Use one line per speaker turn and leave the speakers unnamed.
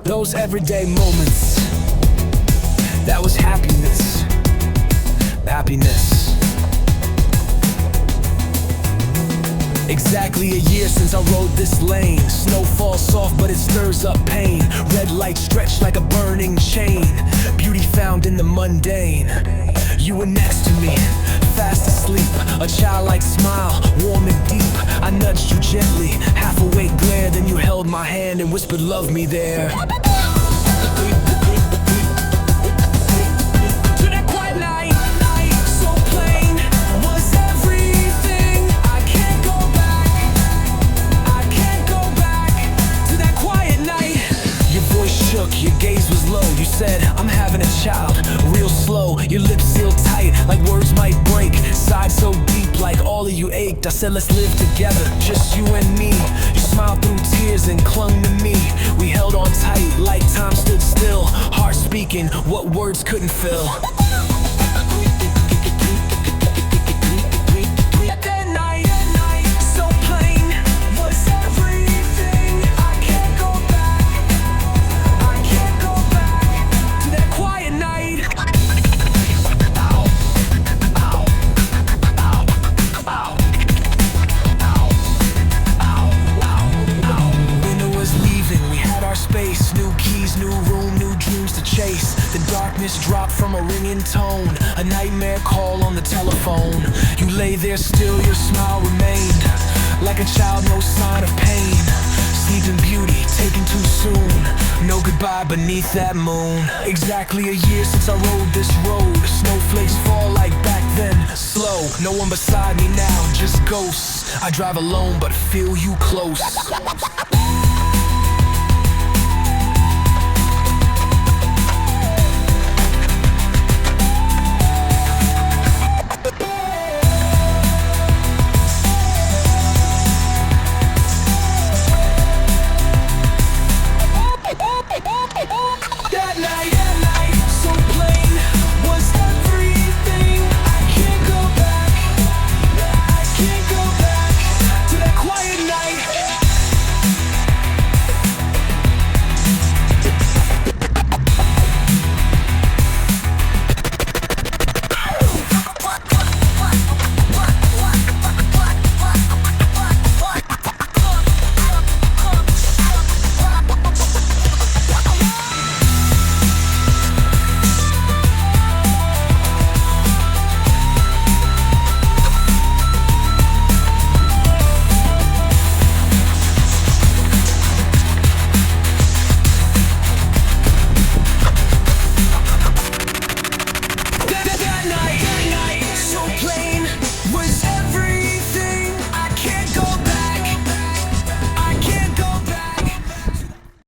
Those everyday moments, that was happiness. Happiness. Exactly a year since I rode this lane. Snow falls soft but it stirs up pain. Red light stretched like a burning chain. Beauty found in the mundane. You were next to me, fast asleep. A childlike smile, warm and deep. I nudged you gently, half awake glare. Then you held my hand and whispered love me there. Your gaze was low, you said, I'm having a child. Real slow, your lips sealed tight, like words might break. Sighed so deep, like all of you ached. I said, let's live together, just you and me. You smiled through tears and clung to me. We held on tight, like time stood still. Heart speaking, what words couldn't fill. The darkness dropped from a ringing tone, a nightmare call on the telephone. You lay there still, your smile remained. Like a child, no sign of pain. Sleeping beauty, taken too soon. No goodbye beneath that moon. Exactly a year since I rode this road. Snowflakes fall like back then, slow. No one beside me now, just ghosts. I drive alone but feel you close.